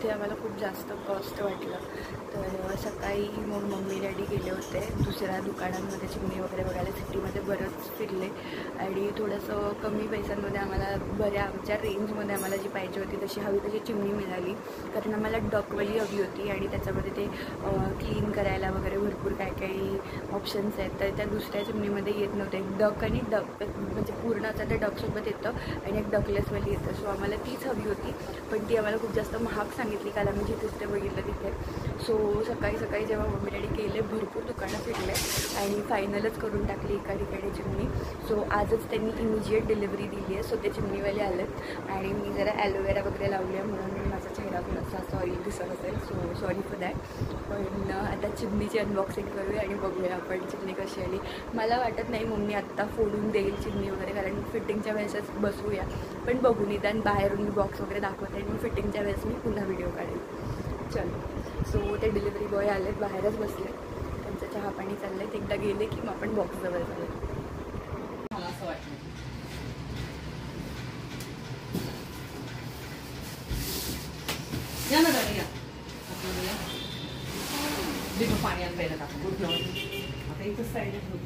जे आम्हाला खूप जास्त कॉस्ट वाटलं. तर सकाळी मग मम्मी डॅडी गेले होते दुसऱ्या दुकानांमध्ये चिमणी वगैरे बघायला. सिटीमध्ये बरंच फिरले आणि थोडंसं कमी पैशांमध्ये आम्हाला बऱ्या आमच्या रेंजमध्ये आम्हाला जी पाहिजे होती तशी हवी तशी चिमणी मिळाली. कारण आम्हाला डकवाली हवी होती आणि त्याच्यामध्ये ते क्लीन करायला वगैरे भरपूर काही काही ऑप्शन्स आहेत. तर त्या दुसऱ्या चिमणीमध्ये येत नव्हते. डक आणि डक म्हणजे पूर्ण आता ते डकसोबत येतं आणि एक डकलेसवाली येतं. सो आम्हाला तीच हवी होती, पण ती आम्हाला खूप जास्त महाग सांगितली काल आम्ही जिथे बघितलं तिथे. सो सकाळी सकाळी जेव्हा मम्मी डॅडी गेले भरपूर दुकानं फिरले आणि फायनलच करून टाकली एका ठिकाणी चिमणी. सो आजच त्यांनी इमिजिएट डिलिव्हरी दिली आहे. सो ते चिमणीवाले आलेत आणि मी जरा ॲलोवेरा वगैरे लावली आहे म्हणून माझा चेहरा थोडासा असा ऑइल दिसत असेल. So sorry for that. पण आता चिमणीची अनबॉक्सिंग करूया आणि बघूया आपण चिमणी कशी आली. मला वाटत नाही मम्मी आत्ता फोडून देईल चिमणी वगैरे, कारण फिटिंगच्या वेळेसच बसूया. पण बघू निदान बाहेरून मी बॉक्स वगैरे दाखवते आणि फिटिंगच्या वेळेस मी पुन्हा व्हिडिओ काढेल. चलो. सो ते डिलिव्हरी बॉय आलेत, बाहेरच बसले, त्यांचं चहा पाणी चाललं आहे. एकदा गेले की मग आपण बॉक्स जवळ जाऊया. मला असं वाटतं या ना दादा या पाणी आत प्यायला टाकून गुड आता इथंच साईडला ठेवू.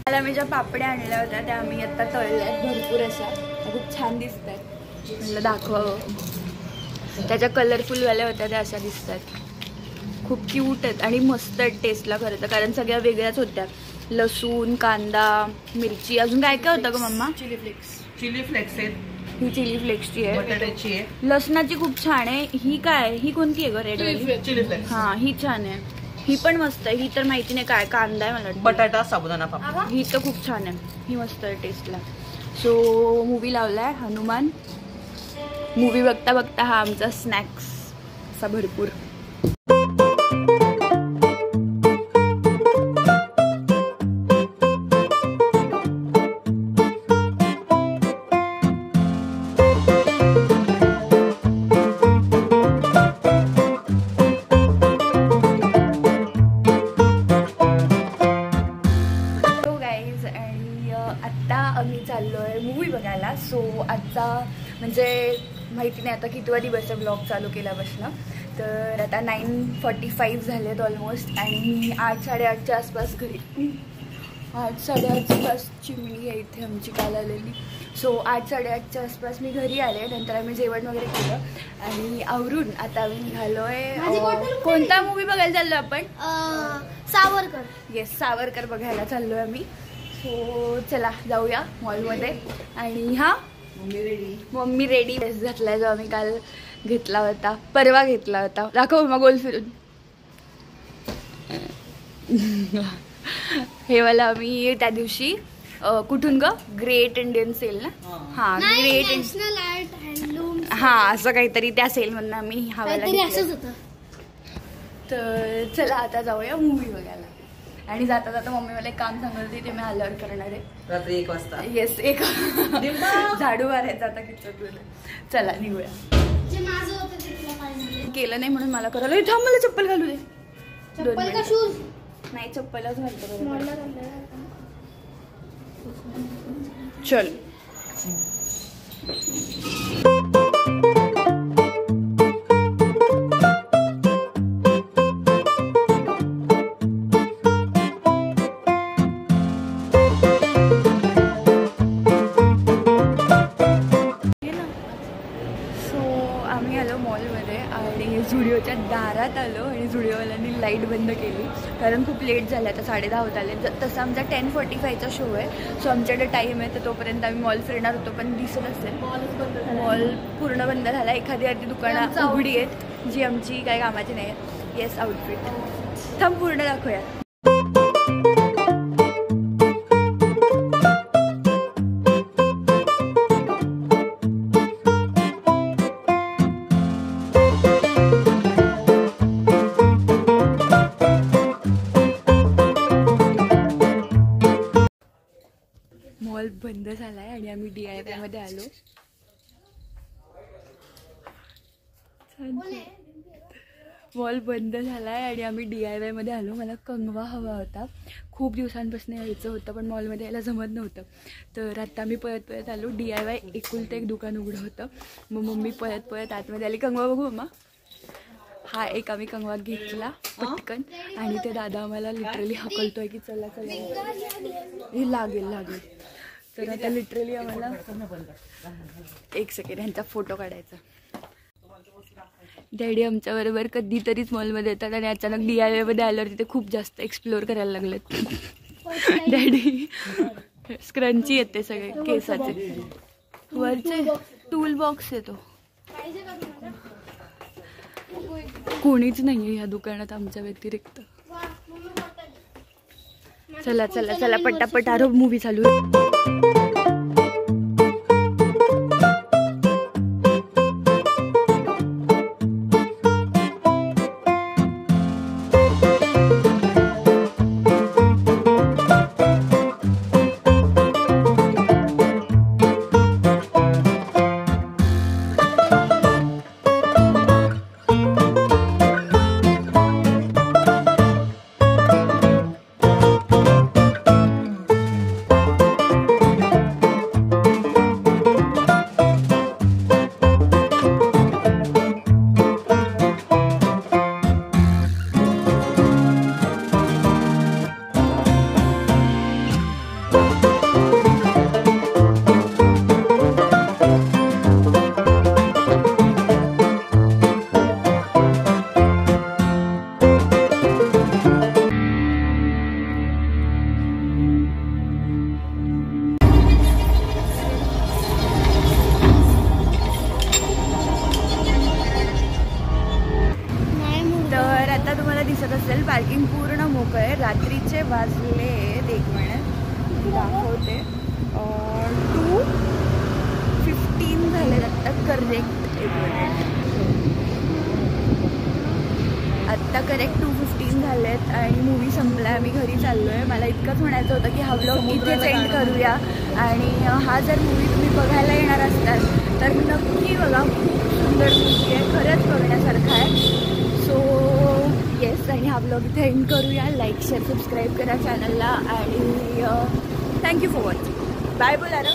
मला मी ज्या पापड्या आणल्या होत्या त्या आम्ही आत्ता तळल्या आहेत भरपूर अशा. खूप छान दिसत आहेत. म्हटलं दाखवावं. त्याच्या कलरफुलवाल्या होत्या त्या अशा दिसत आहेत. खूप क्यूट आहेत आणि मस्त आहेत टेस्टला खरं तर, कारण सगळ्या वेगळ्याच होत्या. लसूण, कांदा, मिरची, अजून काय काय होतं ग मम्मा? Chilli flakes. चिली फ्लेक्स आहेत. ही चिली फ्लेक्सची आहे, बटाट्याची आहे, लसणाची खूप छान आहे. ही काय, ही कोणती आहे ग? रेड वाली चिली फ्लेक्स. हां ही छान आहे. ही पण मस्त आहे. ही तर माहिती नाही काय कांदा आहे मला वाटतं. बटाटा साबुदाणा पापड. ही तर खूप छान आहे. ही मस्त आहे टेस्टला. सो मूवी लावलाय हनुमान. मूवी बघता बघता हा आमचा स्नॅक्स असा भरपूर. मूवी बघायला. सो आजचा म्हणजे माहिती नाही आता कितवा दिवस आहे ब्लॉग चालू केल्यापासून. तर आता 9:45 झालेत ऑलमोस्ट आणि मी 8-8:30च्या आसपास घरी. 8-8:30 चिमणी आहे इथे आमची काल आलेली. सो 8-8:30च्या आसपास मी घरी आले. नंतर आम्ही जेवण वगैरे केलं आणि आवरून आता आम्ही निघालोय. कोणता मूवी बघायला चाललो आपण? सावरकर. येस, सावरकर बघायला चाललोय आम्ही. सो चला जाऊया मॉलमध्ये. आणि हा मम्मी रेडी ड्रेस घातलाय जो आम्ही काल घेतला होता, परवा घेतला होता. दाखव मग गोल फिरून. हे वाला आम्ही त्या दिवशी कुठून ग? ग्रेट इंडियन सेल ना? हा ग्रेट नॅशनल आर्ट हँडलूम. हा असं काहीतरी त्या सेलमधनं आम्ही हा वाला असंच होतं. तर चला आता जाऊया मूवी बघायला. आणि जाता जाता मम्मी मला एक काम सांगत होती ते मी आल्यावर करणार आहे. रात्री 1 वाजता. येस, एक झाडू मारायचा आता किचन. चला निघूया. जे माझं होतं ते तुला पाहिजे केलं नाही म्हणून मला करायला. थांब मला चप्पल घालू दे. चप्पल का शूज? नाही चप्पलच घालतो. मला चल. झुडिओच्या दारात आलो आणि झुडिओवाल्यांनी लाईट बंद केली कारण खूप लेट झालं. आता 10:30 होत आले. तसं आमचा 10:45चा शो आहे. सो आमच्याकडे टाईम आहे. तर तोपर्यंत आम्ही मॉल फिरणार होतो पण दिसत असेल मॉल पूर्ण बंद झाला. एखादी अर्धी दुकानं उघडी आहेत जी आमची काही कामाची नाही आहेत. येस, आउटफिट थांब पूर्ण दाखवूया. मॉल बंद झालाय आणि आम्ही DIY मध्ये आलो. मॉल बंद झाला आहे आणि आम्ही DIYमध्ये आलो. मला कंगवा हवा होता, खूप दिवसांपासून यायचं होतं पण मॉलमध्ये यायला जमत नव्हतं. तर आत्ता मी पळत पळत आलो. DIY एकुलतं एक दुकान उघडं होतं. मग मम्मी पळत पळत आतमध्ये आली. कंगवा बघू मम्मा. हा एक आम्ही कंगवा घेतला पटकन आणि ते दादा आम्हाला लिटरली हकलतोय की चला चला हे लागेल लागेल. तर आता लिटरली आम्हाला एक सेकंड ह्यांचा फोटो काढायचा. डॅडी आमच्याबरोबर कधीतरीच मॉलमध्ये येतात आणि अचानक DIYमध्ये आल्यावर तिथे खूप जास्त एक्सप्लोअर करायला लागलेत. डॅडी स्क्रंची येते सगळे केसाचे. वरचे टूल बॉक्स येतो. कोणीच नाहीये या दुकानात आमच्या व्यतिरिक्त. चला चला चला पटापट आरोप मूवी चालू आहे. पार्किंग पूर्ण मोकळं आहे. रात्रीचे वाजले एक मिनिट दाखवते 2:15 झाले आत्ता करेक्ट. एक मिनिट आत्ता करेक्ट 2:15 झालेत आणि मूवी संपला. आम्ही घरी चाललो आहे. मला इतकंच म्हणायचं होतं की हा व्लॉग इथेच एंड करूया आणि हा जर मूवी तुम्ही बघायला येणार असताल तर नक्की बघा. खूप सुंदर मूवी आहे, खरंच बघण्यासारखा आहे. सो येस आणि हा व्लॉग इथे एंड करूया. लाईक शेअर सबस्क्राईब करा चॅनलला आणि थँक्यू फॉर वॉचिंग. बाय बोला ना.